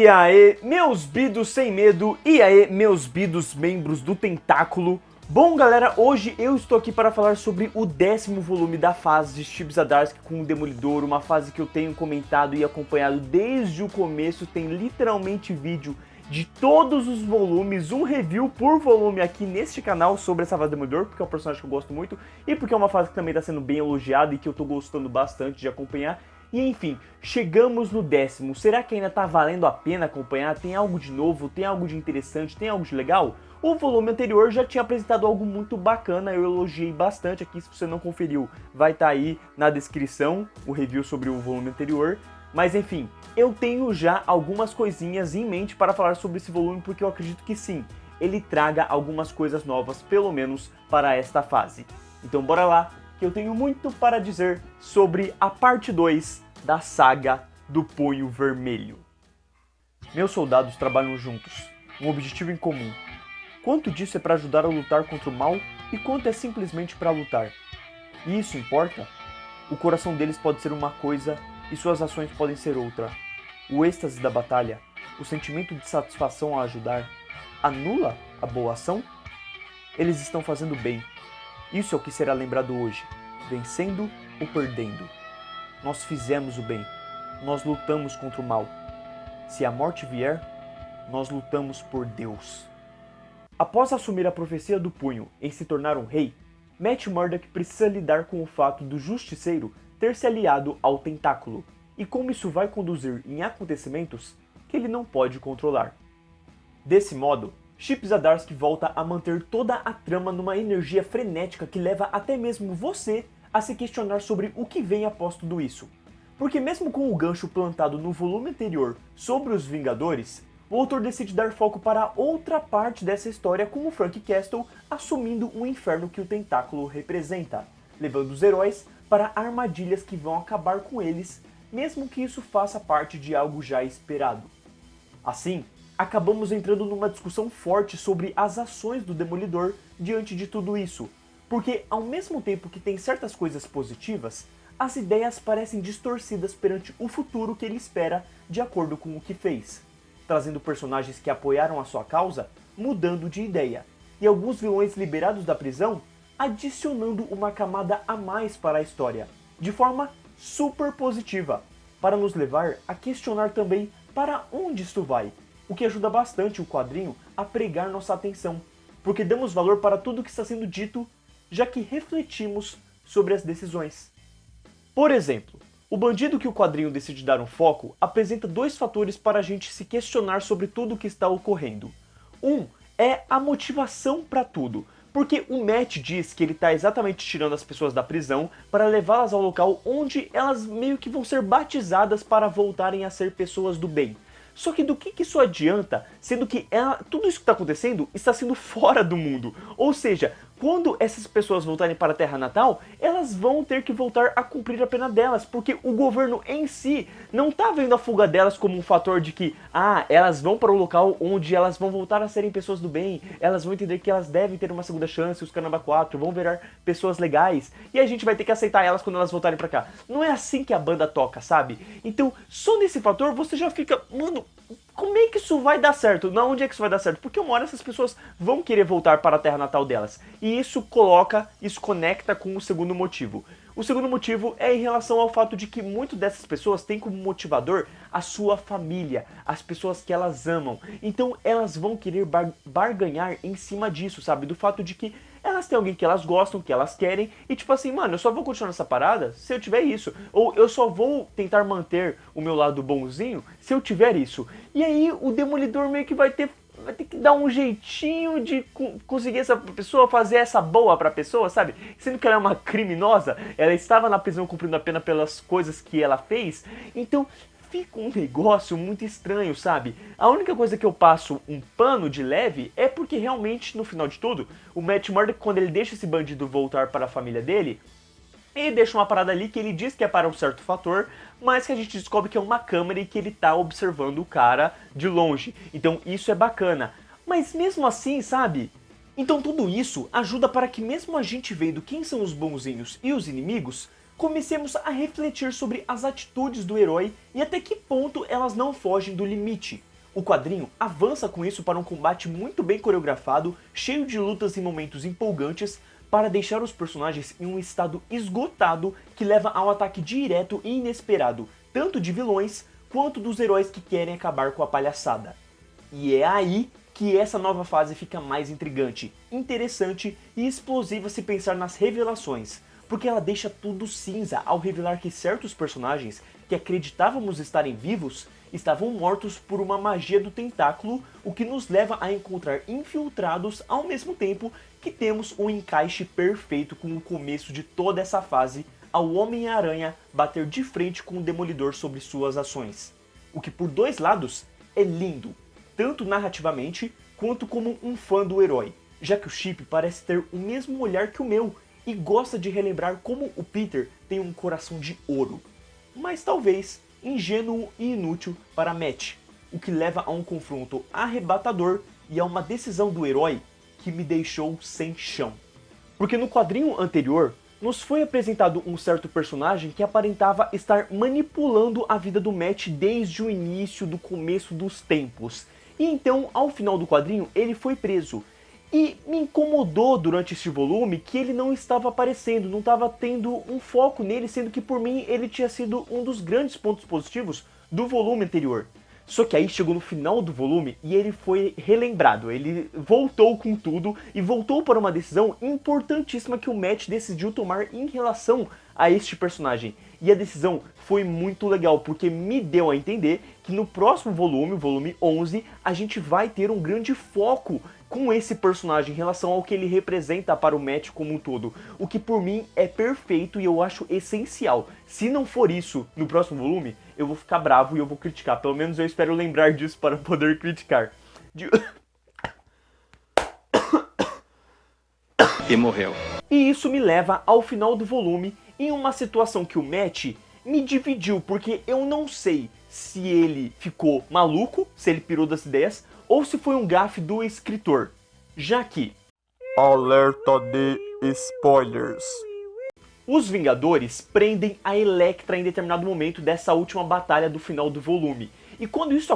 E aí, meus bidos sem medo, e aí, meus bidos membros do Tentáculo. Bom, galera, hoje eu estou aqui para falar sobre o 10º volume da fase de Chip Zdarsky com o Demolidor, uma fase que eu tenho comentado e acompanhado desde o começo. Tem literalmente vídeo de todos os volumes, um review por volume aqui neste canal sobre essa fase do Demolidor, porque é um personagem que eu gosto muito e porque é uma fase que também está sendo bem elogiada e que eu estou gostando bastante de acompanhar. E enfim, chegamos no 10º. Será que ainda tá valendo a pena acompanhar? Tem algo de novo? Tem algo de interessante? Tem algo de legal? O volume anterior já tinha apresentado algo muito bacana, eu elogiei bastante aqui. Se você não conferiu, vai estar aí na descrição o review sobre o volume anterior. Mas enfim, eu tenho já algumas coisinhas em mente para falar sobre esse volume, porque eu acredito que sim, ele traga algumas coisas novas, pelo menos para esta fase. Então bora lá, que eu tenho muito para dizer sobre a parte 2 da saga do Punho Vermelho. Meus soldados trabalham juntos, um objetivo em comum. Quanto disso é para ajudar a lutar contra o mal e quanto é simplesmente para lutar? E isso importa? O coração deles pode ser uma coisa e suas ações podem ser outra. O êxtase da batalha, o sentimento de satisfação a ajudar, anula a boa ação? Eles estão fazendo bem. Isso é o que será lembrado hoje, vencendo ou perdendo. Nós fizemos o bem, nós lutamos contra o mal. Se a morte vier, nós lutamos por Deus. Após assumir a profecia do punho em se tornar um rei, Matt Murdock precisa lidar com o fato do Justiceiro ter se aliado ao Tentáculo, e como isso vai conduzir em acontecimentos que ele não pode controlar. Desse modo, Chip Zdarsky volta a manter toda a trama numa energia frenética que leva até mesmo você a se questionar sobre o que vem após tudo isso. Porque mesmo com o gancho plantado no volume anterior sobre os Vingadores, o autor decide dar foco para outra parte dessa história, com o Frank Castle assumindo o inferno que o Tentáculo representa, levando os heróis para armadilhas que vão acabar com eles, mesmo que isso faça parte de algo já esperado. Assim, acabamos entrando numa discussão forte sobre as ações do Demolidor diante de tudo isso, porque ao mesmo tempo que tem certas coisas positivas, as ideias parecem distorcidas perante o futuro que ele espera de acordo com o que fez, trazendo personagens que apoiaram a sua causa mudando de ideia, e alguns vilões liberados da prisão adicionando uma camada a mais para a história, de forma super positiva, para nos levar a questionar também para onde isto vai, o que ajuda bastante o quadrinho a pregar nossa atenção, porque damos valor para tudo que está sendo dito, já que refletimos sobre as decisões. Por exemplo, o bandido que o quadrinho decide dar um foco apresenta dois fatores para a gente se questionar sobre tudo o que está ocorrendo. Um é a motivação para tudo, porque o Matt diz que ele está exatamente tirando as pessoas da prisão para levá-las ao local onde elas meio que vão ser batizadas para voltarem a ser pessoas do bem. Só que do que isso adianta, sendo que tudo isso que está acontecendo está sendo fora do mundo? Ou seja, quando essas pessoas voltarem para a Terra Natal, elas vão ter que voltar a cumprir a pena delas, porque o governo em si não está vendo a fuga delas como um fator de que, elas vão para o local onde elas vão voltar a serem pessoas do bem, elas vão entender que elas devem ter uma segunda chance, os Caramba 4 vão virar pessoas legais, e a gente vai ter que aceitar elas quando elas voltarem para cá. Não é assim que a banda toca, sabe? Então, só nesse fator você já fica, mano, como é que isso vai dar certo? Não, onde é que isso vai dar certo? Porque uma hora essas pessoas vão querer voltar para a terra natal delas. E isso conecta com o segundo motivo. O segundo motivo é em relação ao fato de que muitas dessas pessoas têm como motivador a sua família, as pessoas que elas amam. Então elas vão querer barganhar em cima disso, sabe? Do fato de que elas têm alguém que elas gostam, que elas querem, e tipo assim, mano, eu só vou continuar nessa parada se eu tiver isso. Ou eu só vou tentar manter o meu lado bonzinho se eu tiver isso. E aí o Demolidor meio que vai ter que dar um jeitinho de conseguir essa pessoa, fazer essa boa pra pessoa, sabe? Sendo que ela é uma criminosa, ela estava na prisão cumprindo a pena pelas coisas que ela fez, então fica um negócio muito estranho, sabe? A única coisa que eu passo um pano de leve é porque realmente, no final de tudo, o Matt Murdock, quando ele deixa esse bandido voltar para a família dele, ele deixa uma parada ali que ele diz que é para um certo fator, mas que a gente descobre que é uma câmera e que ele tá observando o cara de longe. Então isso é bacana. Mas mesmo assim, sabe? Então tudo isso ajuda para que mesmo a gente vendo quem são os bonzinhos e os inimigos, comecemos a refletir sobre as atitudes do herói e até que ponto elas não fogem do limite. O quadrinho avança com isso para um combate muito bem coreografado, cheio de lutas e momentos empolgantes, para deixar os personagens em um estado esgotado que leva ao ataque direto e inesperado, tanto de vilões quanto dos heróis que querem acabar com a palhaçada. E é aí que essa nova fase fica mais intrigante, interessante e explosiva se pensar nas revelações, porque ela deixa tudo cinza ao revelar que certos personagens que acreditávamos estarem vivos estavam mortos por uma magia do tentáculo, o que nos leva a encontrar infiltrados ao mesmo tempo que temos um encaixe perfeito com o começo de toda essa fase ao Homem-Aranha bater de frente com o Demolidor sobre suas ações. O que por dois lados é lindo, tanto narrativamente quanto como um fã do herói, já que o Chip parece ter o mesmo olhar que o meu e gosta de relembrar como o Peter tem um coração de ouro, mas talvez ingênuo e inútil para Matt, o que leva a um confronto arrebatador e a uma decisão do herói que me deixou sem chão. Porque no quadrinho anterior, nos foi apresentado um certo personagem que aparentava estar manipulando a vida do Matt desde o início do começo dos tempos. E então, ao final do quadrinho, ele foi preso. E me incomodou durante este volume que ele não estava aparecendo, não estava tendo um foco nele, sendo que por mim ele tinha sido um dos grandes pontos positivos do volume anterior. Só que aí chegou no final do volume e ele foi relembrado, ele voltou com tudo e voltou para uma decisão importantíssima que o Matt decidiu tomar em relação a este personagem. E a decisão foi muito legal, porque me deu a entender que no próximo volume, o volume 11, a gente vai ter um grande foco com esse personagem em relação ao que ele representa para o Matt como um todo. O que por mim é perfeito e eu acho essencial. Se não for isso no próximo volume, eu vou ficar bravo e eu vou criticar. Pelo menos eu espero lembrar disso para poder criticar. E morreu. E isso me leva ao final do volume em uma situação que o Matt me dividiu, porque eu não sei se ele ficou maluco, se ele pirou das ideias, ou se foi um gafe do escritor, já que... Alerta de spoilers. Os Vingadores prendem a Elektra em determinado momento dessa última batalha do final do volume. E quando isso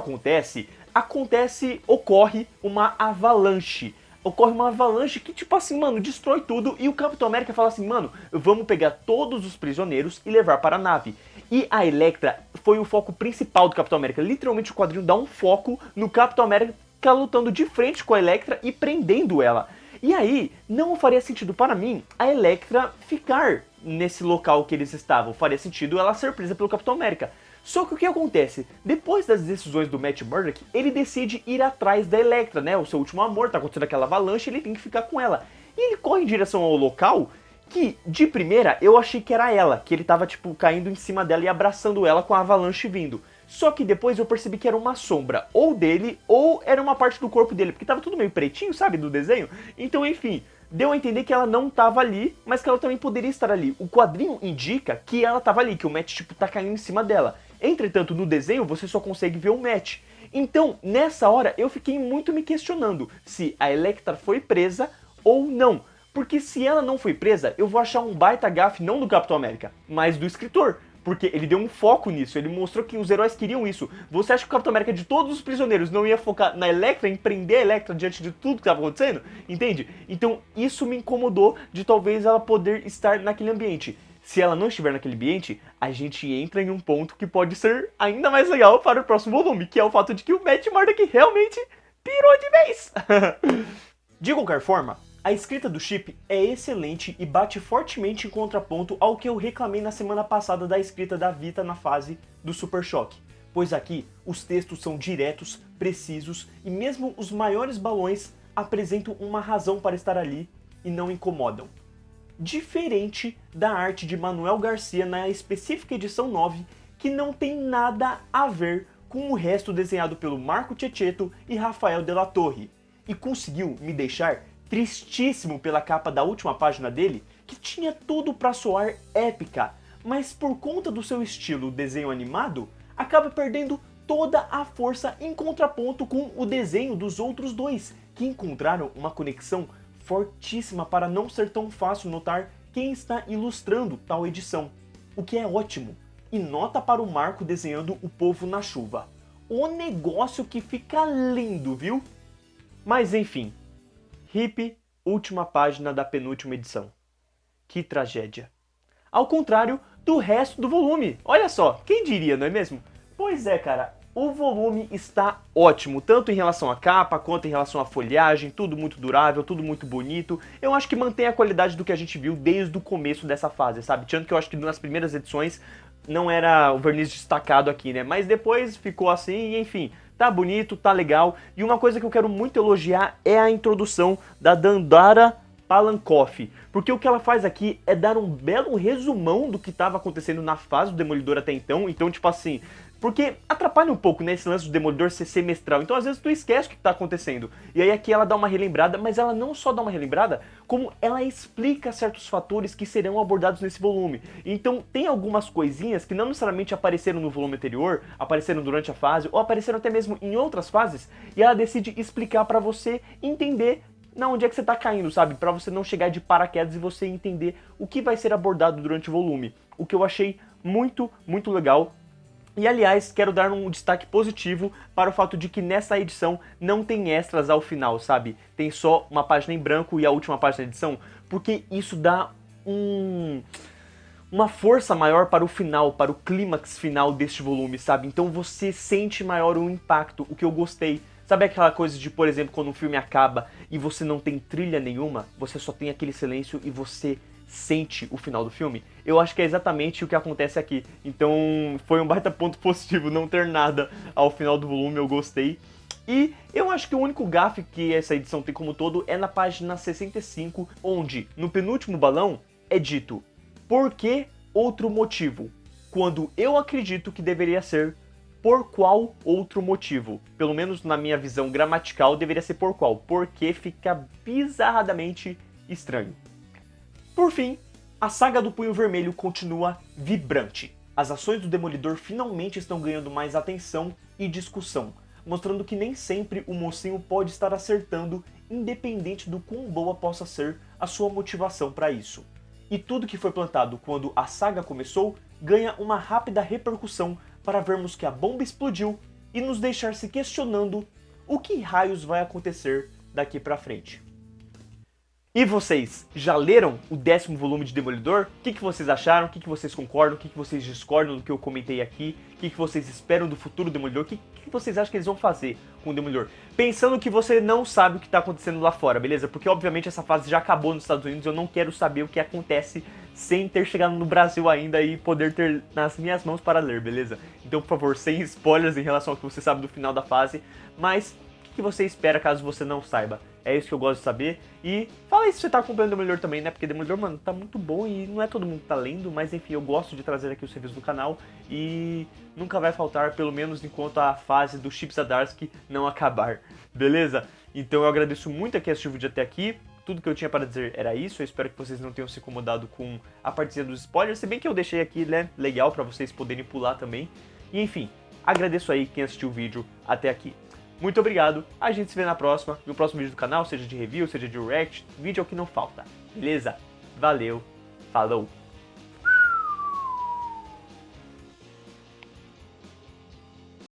ocorre uma avalanche. Ocorre uma avalanche que, tipo assim, mano, destrói tudo. E o Capitão América fala assim, mano, vamos pegar todos os prisioneiros e levar para a nave. E a Elektra foi o foco principal do Capitão América. Literalmente o quadrinho dá um foco no Capitão América lutando de frente com a Elektra e prendendo ela. E aí, não faria sentido para mim a Elektra ficar nesse local que eles estavam. Faria sentido ela ser presa pelo Capitão América. Só que o que acontece? Depois das decisões do Matt Murdock, ele decide ir atrás da Elektra, né? O seu último amor, tá acontecendo aquela avalanche, ele tem que ficar com ela. E ele corre em direção ao local que, de primeira, eu achei que era ela, que ele tava, tipo, caindo em cima dela e abraçando ela com a avalanche vindo. Só que depois eu percebi que era uma sombra, ou dele, ou era uma parte do corpo dele, porque tava tudo meio pretinho, sabe, do desenho? Então, enfim, deu a entender que ela não tava ali, mas que ela também poderia estar ali. O quadrinho indica que ela tava ali, que o Matt, tipo, tá caindo em cima dela. Entretanto, no desenho, você só consegue ver o Matt. Então, nessa hora, eu fiquei muito me questionando se a Elektra foi presa ou não. Porque se ela não foi presa, eu vou achar um baita gafe não do Capitão América, mas do escritor. Porque ele deu um foco nisso, ele mostrou que os heróis queriam isso. Você acha que o Capitão América de todos os prisioneiros não ia focar na Elektra, em prender a Elektra diante de tudo que estava acontecendo? Entende? Então isso me incomodou de talvez ela poder estar naquele ambiente. Se ela não estiver naquele ambiente, a gente entra em um ponto que pode ser ainda mais legal para o próximo volume, que é o fato de que o Matt Murdock realmente pirou de vez. De qualquer forma, a escrita do Chip é excelente e bate fortemente em contraponto ao que eu reclamei na semana passada da escrita da Vita na fase do Super Choque, pois aqui os textos são diretos, precisos e mesmo os maiores balões apresentam uma razão para estar ali e não incomodam. Diferente da arte de Manuel Garcia na específica edição 9, que não tem nada a ver com o resto desenhado pelo Marco Checchetto e Rafael de la Torre, e conseguiu me deixar tristíssimo pela capa da última página dele, que tinha tudo para soar épica, mas por conta do seu estilo desenho animado, acaba perdendo toda a força em contraponto com o desenho dos outros dois, que encontraram uma conexão fortíssima para não ser tão fácil notar quem está ilustrando tal edição, o que é ótimo, e nota para o Marco desenhando o povo na chuva. o negócio que fica lindo, viu? Mas enfim, RIP, última página da penúltima edição. Que tragédia. Ao contrário do resto do volume. Olha só, quem diria, não é mesmo? Pois é, cara, o volume está ótimo, tanto em relação à capa, quanto em relação à folhagem, tudo muito durável, tudo muito bonito. Eu acho que mantém a qualidade do que a gente viu desde o começo dessa fase, sabe? Tanto que eu acho que nas primeiras edições não era o verniz destacado aqui, né? Mas depois ficou assim, e enfim, tá bonito, tá legal. E uma coisa que eu quero muito elogiar é a introdução da Dandara Palankoff, porque o que ela faz aqui é dar um belo resumão do que estava acontecendo na fase do Demolidor até então, tipo assim, porque atrapalha um pouco, né, esse lance do Demolidor ser semestral, então às vezes tu esquece o que tá acontecendo, e aí aqui ela dá uma relembrada, mas ela não só dá uma relembrada, como ela explica certos fatores que serão abordados nesse volume, então tem algumas coisinhas que não necessariamente apareceram no volume anterior, apareceram durante a fase, ou apareceram até mesmo em outras fases, e ela decide explicar pra você entender na onde é que você tá caindo, sabe? Pra você não chegar de paraquedas e você entender o que vai ser abordado durante o volume. O que eu achei muito, muito legal. E aliás, quero dar um destaque positivo para o fato de que nessa edição não tem extras ao final, sabe? Tem só uma página em branco e a última página da edição, porque isso dá uma força maior para o final, para o clímax final deste volume, sabe? Então você sente maior o impacto, o que eu gostei. Sabe aquela coisa de, por exemplo, quando um filme acaba e você não tem trilha nenhuma, você só tem aquele silêncio e você sente o final do filme? Eu acho que é exatamente o que acontece aqui. Então foi um baita ponto positivo não ter nada ao final do volume, eu gostei. E eu acho que o único gafe que essa edição tem como todo é na página 65, onde, no penúltimo balão, é dito: por que outro motivo? Quando eu acredito que deveria ser por qual outro motivo? Pelo menos na minha visão gramatical deveria ser por qual, porque fica bizarradamente estranho. Por fim, a saga do Punho Vermelho continua vibrante. As ações do Demolidor finalmente estão ganhando mais atenção e discussão, mostrando que nem sempre o mocinho pode estar acertando, independente do quão boa possa ser a sua motivação para isso. E tudo que foi plantado quando a saga começou ganha uma rápida repercussão para vermos que a bomba explodiu e nos deixar se questionando o que raios vai acontecer daqui pra frente. E vocês, já leram o 10º volume de Demolidor? O que vocês acharam? O que vocês concordam? O que vocês discordam do que eu comentei aqui? O que vocês esperam do futuro Demolidor? O que vocês acham que eles vão fazer com o Demolidor? Pensando que você não sabe o que está acontecendo lá fora, beleza? Porque obviamente essa fase já acabou nos Estados Unidos, eu não quero saber o que acontece sem ter chegado no Brasil ainda e poder ter nas minhas mãos para ler, beleza? Então, por favor, sem spoilers em relação ao que você sabe do final da fase, mas o que você espera caso você não saiba? É isso que eu gosto de saber. E fala aí se você tá acompanhando o Demolidor também, né? Porque Demolidor, mano, tá muito bom e não é todo mundo que tá lendo, mas enfim, eu gosto de trazer aqui os reviews do canal e nunca vai faltar, pelo menos enquanto a fase do Chip Zdarsky não acabar, beleza? Então eu agradeço muito a quem assistiu o vídeo até aqui. Tudo que eu tinha para dizer era isso, eu espero que vocês não tenham se incomodado com a partezinha dos spoilers, se bem que eu deixei aqui, né, legal para vocês poderem pular também. E enfim, agradeço aí quem assistiu o vídeo até aqui. Muito obrigado, a gente se vê na próxima, no próximo vídeo do canal, seja de review, seja de react, vídeo é o que não falta, beleza? Valeu, falou!